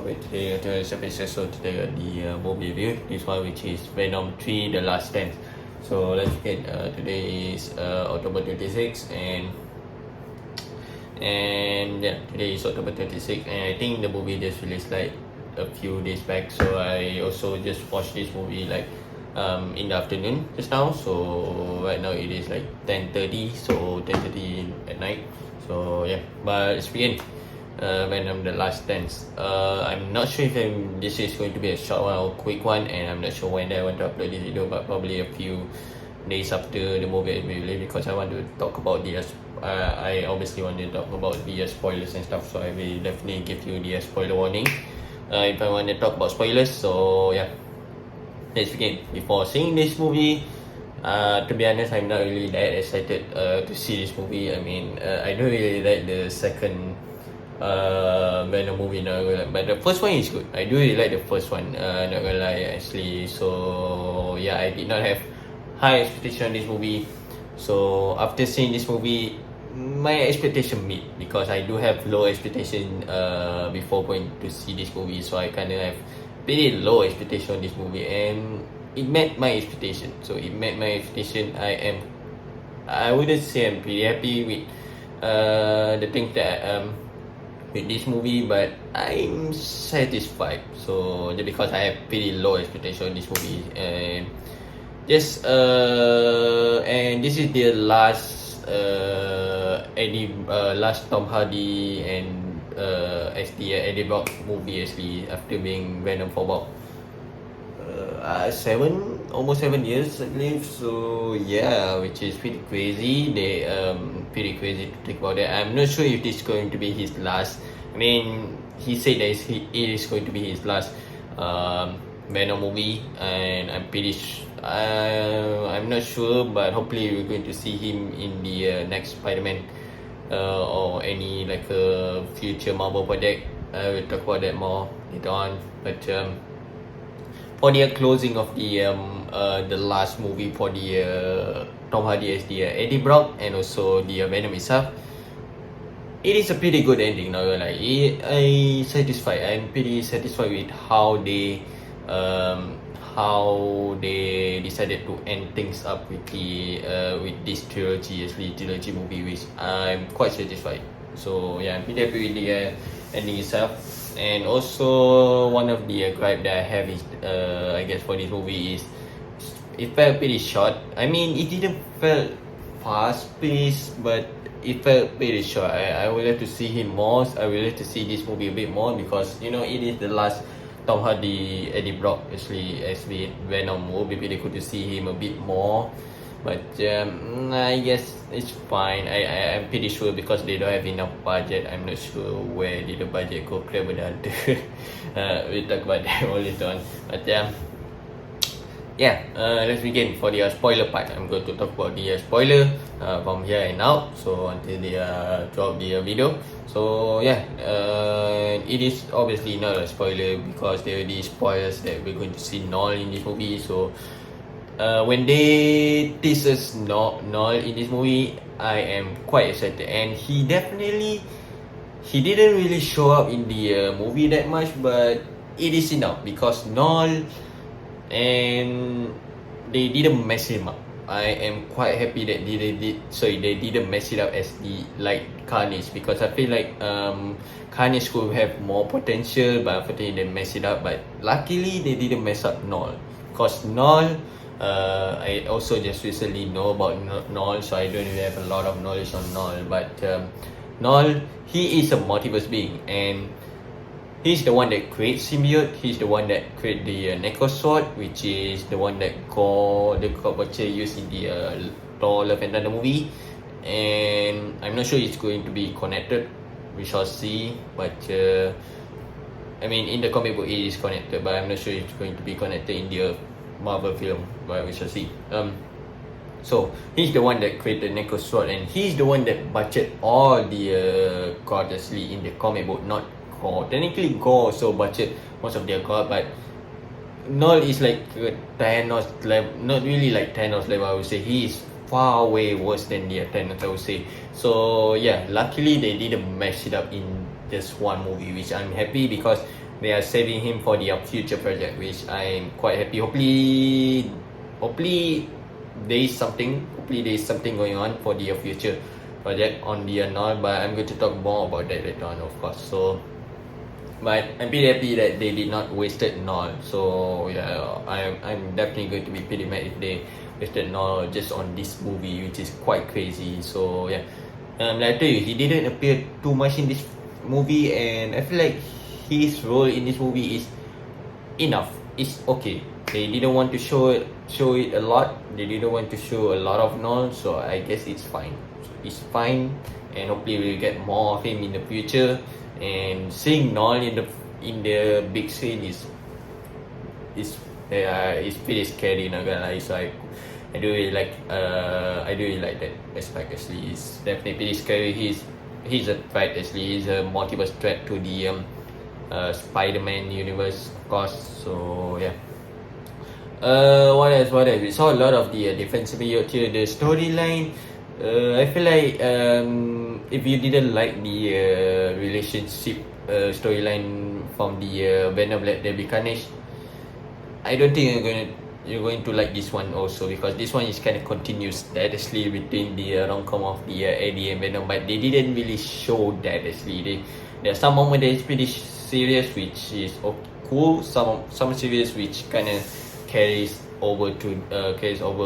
welcome back today to this episode. So today the movie review, this one which is Venom 3 The Last Dance. So let's begin. Today is October 26th and yeah, today is October 26th and I think the movie just released like a few days back. So I also just watched this movie like in the afternoon just now. So right now it is like 10:30, so 10:30 at night. So yeah, but let's begin. Venom The Last Dance. I'm not sure if this is going to be a short one or quick one, and I'm not sure when I want to upload this video, but probably a few days after the movie is released, because I want to talk about the I obviously want to talk about the spoilers and stuff, so I will definitely give you the spoiler warning if I want to talk about spoilers. So yeah, let's begin. Before seeing this movie, to be honest, I'm not really that excited to see this movie. I mean, I don't really like the second Venom movie, not gonna lie. But the first one is good. I do really like the first one, not gonna lie actually. So yeah, I did not have high expectation on this movie. So after seeing this movie, my expectation meet, because I do have low expectation before going to see this movie. So I kind of have pretty low expectation on this movie, and it met my expectation. So it met my expectation. I wouldn't say I'm pretty happy with the things that with this movie, but I'm satisfied. So just because I have pretty low expectation on this movie, and just and this is the last last Tom Hardy and as the Eddie Brock movie actually, after being Venom for about almost 7 years I believe. So yeah, which is pretty crazy. Pretty crazy to think about that. I'm not sure if this is going to be his last. I mean, he said that it is going to be his last Venom movie, and I'm not sure, but hopefully we're going to see him in the next Spider-Man or any like a future Marvel project. I will talk about that more later on. But for the closing of the last movie for the Tom Hardy as the Eddie Brock, and also the Venom itself, it is a pretty good ending. Now, like I'm pretty satisfied with how they decided to end things up with this trilogy movie, which I'm quite satisfied. So yeah, I'm pretty happy with the ending itself. And also one of the gripe that I have is I guess for this movie is it felt pretty short. I mean, it didn't feel fast paced, but it felt pretty short. I would like to see him more. I would like to see this movie a bit more, because you know it is the last Tom Hardy Eddie Brock actually as with Venom. It would be pretty cool to see him a bit more. But I guess it's fine. I'm pretty sure because they don't have enough budget. I'm not sure where did the budget go. Clever than we'll talk about that all later on. But yeah, let's begin for the spoiler part. I'm going to talk about the spoiler from here and out, so until they drop the video. So yeah, it is obviously not a spoiler because there are these spoilers that we're going to see Noel in this movie. So when they tease us Noel in this movie, I am quite excited, and he didn't really show up in the movie that much, but it is enough because Noel, and they didn't mess him up. I am quite happy that they didn't mess it up as like Carnage, because I feel like Carnage could have more potential, but unfortunately they messed it up. But luckily they didn't mess up Noel, because Noel, I also just recently know about Noel, so I don't really have a lot of knowledge on Noel. But Noel, he is a multiverse being, and he's the one that creates symbiote. He's the one that creates the Necro Sword, which is the one that the God Butcher used in the Thor Love and Thunder movie. And I'm not sure it's going to be connected. We shall see. But I mean, in the comic book it is connected, but I'm not sure it's going to be connected in the Marvel film. But we shall see. So he's the one that created Necro Sword, and he's the one that butchered all the gods actually in the comic book, not Gore. Technically Gore also butchered most of their god, but Noel is like Thanos level, not really like Thanos level, I would say. He is far way worse than the Thanos, I would say. So yeah, luckily they didn't mess it up in just one movie, which I'm happy, because they are saving him for the future project, which I'm quite happy. Hopefully there is something. Hopefully there is something going on for the future project on the Null. But I'm going to talk more about that later on, of course. So, but I'm pretty happy that they did not wasted Null. So yeah, I'm definitely going to be pretty mad if they wasted Null just on this movie, which is quite crazy. So yeah, like I told you, he didn't appear too much in this movie, and I feel like his role in this movie is enough. It's okay. They didn't want to show it a lot. They didn't want to show a lot of Null, so I guess it's fine. It's fine, and hopefully we'll get more of him in the future. And seeing Null in the big screen is pretty scary. Not gonna lie. So I do really like that aspect. Actually, it's definitely pretty scary. He's a threat. Actually, he's a multiverse threat to the Spider-Man universe, of course. So yeah. What else? We saw a lot of the defense symbiote here. The storyline. I feel like if you didn't like the relationship storyline from the Venom Let There Be Carnage, I don't think you're going to like this one also, because this one is kind of continuous that actually between the rom-com of the Eddie and Venom, but they didn't really show that actually. There are some moments that is pretty serious, which is cool. Some serious which kind of carries over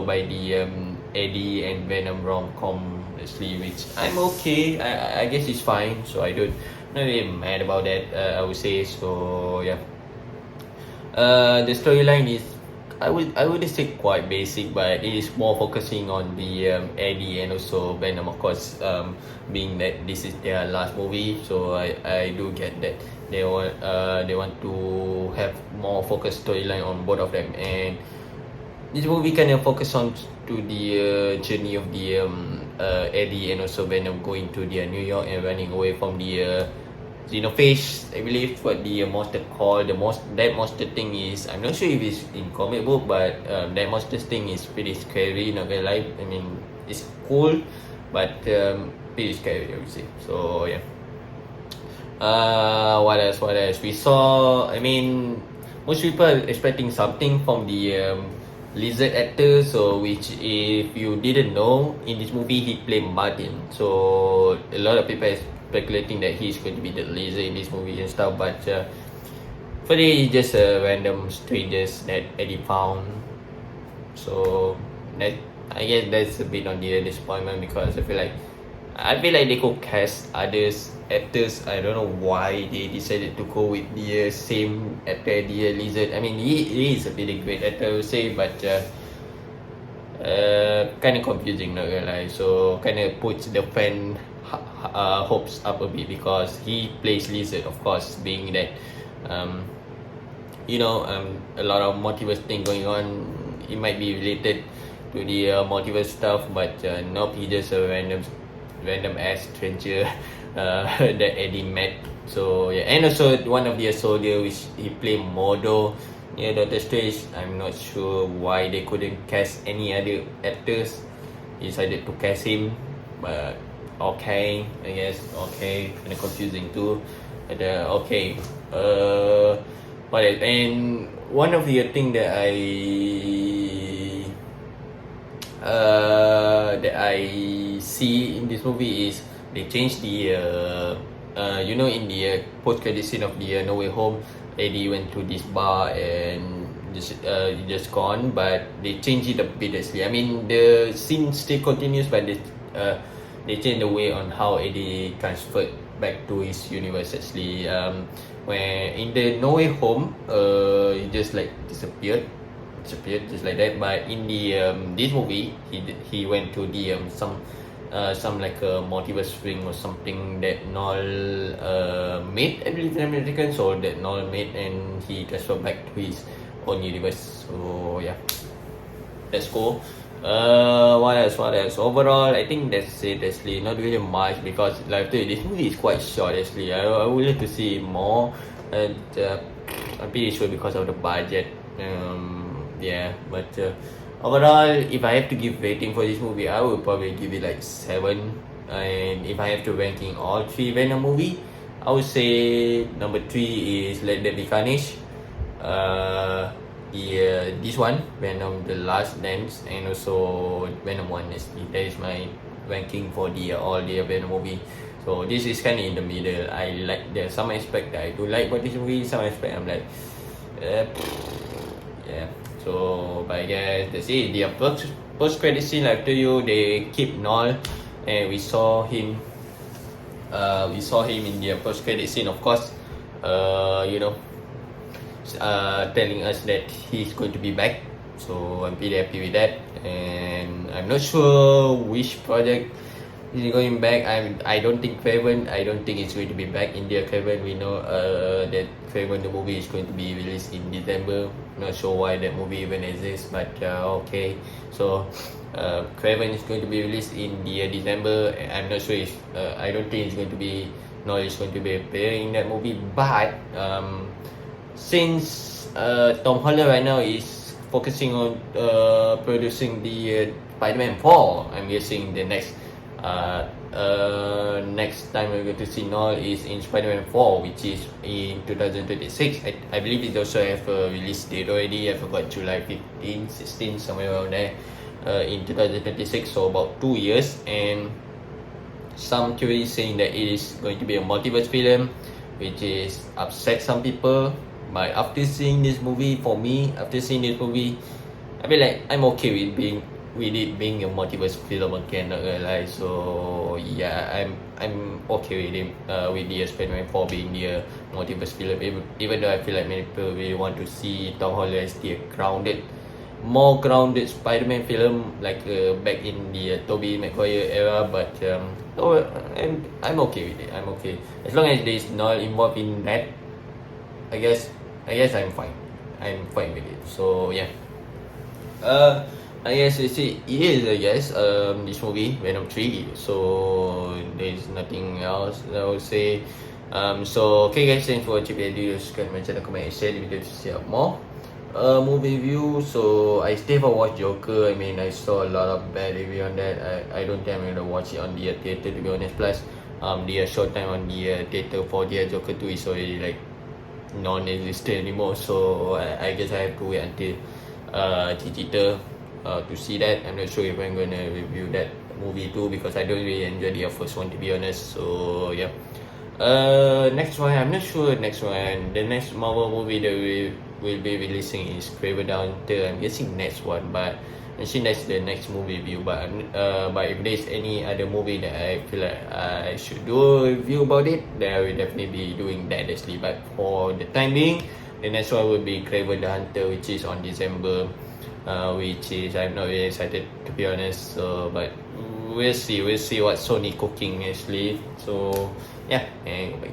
by the Eddie and Venom rom-com actually, which I'm okay. I guess it's fine. So not really mad about that. I would say so. Yeah. The storyline is I would say quite basic, but it is more focusing on the Eddie and also Venom, of course, being that this is their last movie. So I do get that they want to have more focused storyline on both of them, and this movie kind of focus on to the journey of the Eddie and also Venom going to the New York and running away from the Xenophage, I believe what the monster called. That monster thing is, I'm not sure if it's in comic book, but that monster thing is pretty scary, not gonna lie. I mean, it's cool, but pretty scary, I would say. So yeah. What else? We saw, I mean, most people are expecting something from the lizard actor. So which, if you didn't know, in this movie he played Martin. So a lot of people speculating that he's going to be the lizard in this movie and stuff, but for it's just random strangers that Eddie found. So that, I guess that's a bit on the disappointment, because I feel like they could cast others actors. I don't know why they decided to go with the same actor, the lizard. I mean, he is a pretty great actor, I would say, but kind of confusing, not gonna lie. So kind of puts the fan hopes up a bit, because he plays lizard, of course, being that a lot of multiverse thing going on. It might be related to the multiverse stuff, but nope, he just a random ass stranger that Eddie met. So yeah, and also one of the soldier which he played Modo. Yeah, Doctor Strange. I'm not sure why they couldn't cast any other actors. He decided to cast him, but okay, I guess. Okay, kind of confusing too. But okay. But and one of the thing that I see in this movie is they changed the in the post credit scene of the No Way Home, Eddie went to this bar and just gone, but they changed it a bit actually. I mean, the scene still continues, but they changed the way on how Eddie transferred back to his universe actually. Where in the No Way Home, he just like disappeared just like that. But in the this movie, he went to the some like a multiverse ring or something that Null made, I believe, in American, so that Null made, and he transferred back to his own universe. So yeah, that's cool. What else? Overall, I think that's it actually. Not really much, because like this movie is quite short actually. I would like to see more, and I'm pretty sure because of the budget. Yeah, but overall, if I have to give rating for this movie, I would probably give it like 7. And if I have to ranking all 3 Venom movie, I would say number 3 is Let There Be Carnage. This one, Venom The Last Dance, and also Venom 1. That is my ranking for the all the Venom movie. So this is kind of in the middle. I like, there's some aspect that I do like about this movie, some aspect I'm like, yeah. So but I guess that's it. The post credit scene, like I told you, they keep Noel, and we saw him in the post credit scene, of course, telling us that he's going to be back. So I'm pretty happy with that, and I'm not sure which project is going back. I don't think Craven. I don't think it's going to be back in the Craven. We know that Craven the movie is going to be released in December. Not sure why that movie even exists, but okay. So Craven is going to be released in the December. I'm not sure if I don't think it's going to be Noel is going to be appearing in that movie. But since Tom Holland right now is focusing on producing the Spider-Man 4, I'm guessing the next time we're going to see Noel is in Spider-Man 4, which is in 2026. I believe it also have a release date already. I forgot, July 15, 16, somewhere around there, in 2026. So about 2 years, and some theories saying that it is going to be a multiverse film, which is upset some people. But after seeing this movie, I feel like I'm okay with it being a multiverse film again, not gonna lie. So yeah, I'm okay with it, with the Spider-Man 4 being the multiverse film, even though I feel like many people really want to see Tom Holland as the more grounded Spider-Man film, like back in the Tobey Maguire era. But I'm okay with it. I'm okay as long as there's not involved in that. I guess I'm fine. I'm fine with it. So yeah. I guess it is, this movie, Venom 3. So there's nothing else that I would say. So okay guys, thanks for watching the video. Subscribe my channel, comment and share the video to see more movie review. So I still haven't watched Joker. I mean, I saw a lot of bad review on that. I don't think I'm gonna watch it on the theater, to be honest. Plus the short time on the theater for the Joker 2 is already like non-existent anymore. So I guess I have to wait until digital to see that. I'm not sure if I'm gonna review that movie too, because I don't really enjoy the first one, to be honest. So yeah. Next one, I'm not sure. The next Marvel movie that we will be releasing is Craven the Hunter. I'm guessing next one, but actually that's the next movie review. But if there's any other movie that I feel like I should do a review about it, then I will definitely be doing that actually. But for the time being, the next one will be Craven the Hunter, which is on December, which is, I'm not really excited, to be honest. So but we'll see what Sony cooking actually. So yeah, and bye.